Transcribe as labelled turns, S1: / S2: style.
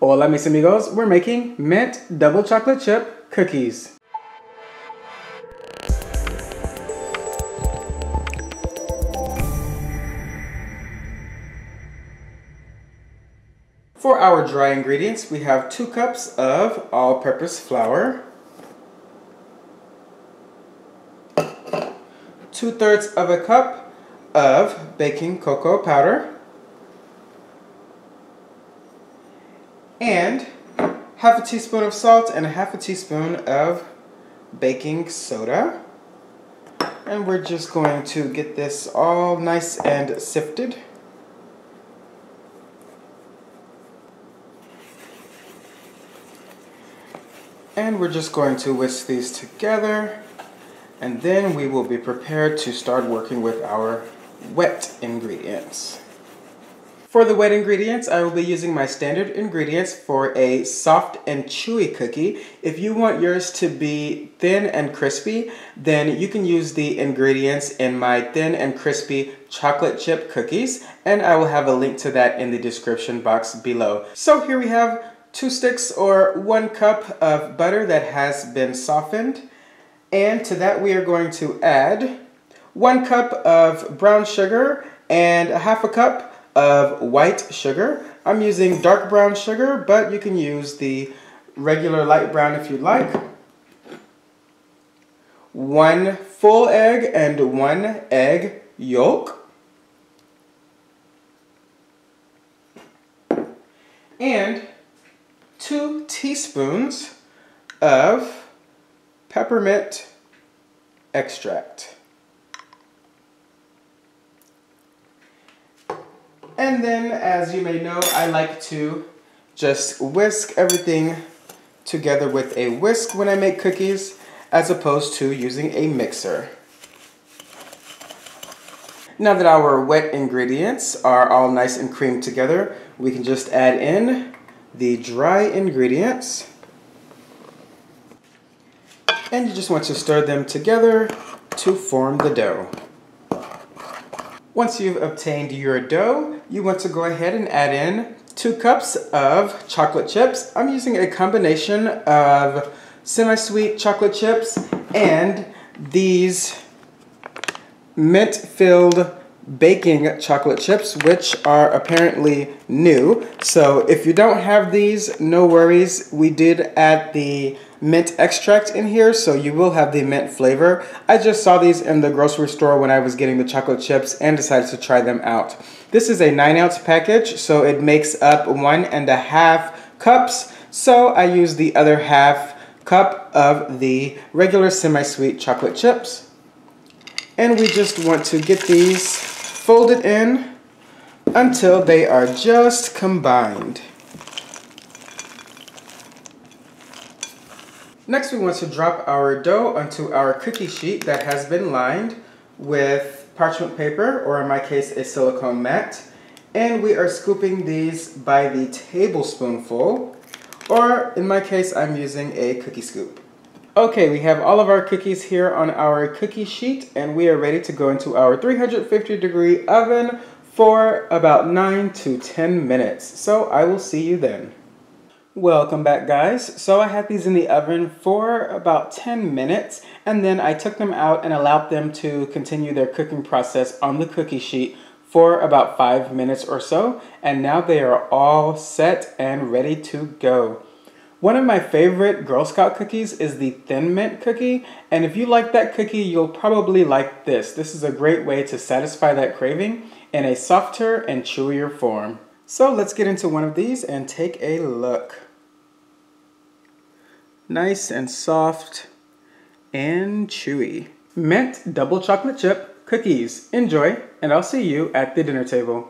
S1: Hola mis amigos, we're making mint double chocolate chip cookies. For our dry ingredients, we have 2 cups of all-purpose flour, 2/3 of a cup of baking cocoa powder, and half a teaspoon of salt and a half a teaspoon of baking soda. And we're just going to get this all nice and sifted. And we're just going to whisk these together, and then we will be prepared to start working with our wet ingredients. For the wet ingredients, I will be using my standard ingredients for a soft and chewy cookie. If you want yours to be thin and crispy, then you can use the ingredients in my thin and crispy chocolate chip cookies, and I will have a link to that in the description box below. So here we have 2 sticks or 1 cup of butter that has been softened, and to that we are going to add 1 cup of brown sugar and a half a cup of white sugar. I'm using dark brown sugar, but you can use the regular light brown if you'd like. 1 full egg and 1 egg yolk. And 2 teaspoons of peppermint extract. And then, as you may know, I like to just whisk everything together with a whisk when I make cookies, as opposed to using a mixer. Now that our wet ingredients are all nice and creamed together, we can just add in the dry ingredients. And you just want to stir them together to form the dough. Once you've obtained your dough, you want to go ahead and add in 2 cups of chocolate chips. I'm using a combination of Semisweet chocolate chips and these mint-filled baking chocolate chips, which are apparently new. So if you don't have these, no worries. We did add the mint extract in here, so you will have the mint flavor. I just saw these in the grocery store when I was getting the chocolate chips and decided to try them out. This is a 9-ounce package, so it makes up 1.5 cups. So I use the other half cup of the regular semi-sweet chocolate chips. And we just want to get these folded in until they are just combined. Next, we want to drop our dough onto our cookie sheet that has been lined with parchment paper, or in my case, a silicone mat. And we are scooping these by the tablespoonful, or in my case, I'm using a cookie scoop. Okay, we have all of our cookies here on our cookie sheet, and we are ready to go into our 350-degree oven for about 9 to 10 minutes. So I will see you then. Welcome back, guys. So I had these in the oven for about 10 minutes, and then I took them out and allowed them to continue their cooking process on the cookie sheet for about 5 minutes or so, and now they are all set and ready to go. One of my favorite Girl Scout cookies is the Thin Mint cookie, and if you like that cookie, you'll probably like this. This is a great way to satisfy that craving in a softer and chewier form. So let's get into one of these and take a look. Nice and soft and chewy. Mint double chocolate chip cookies. Enjoy, and I'll see you at the dinner table.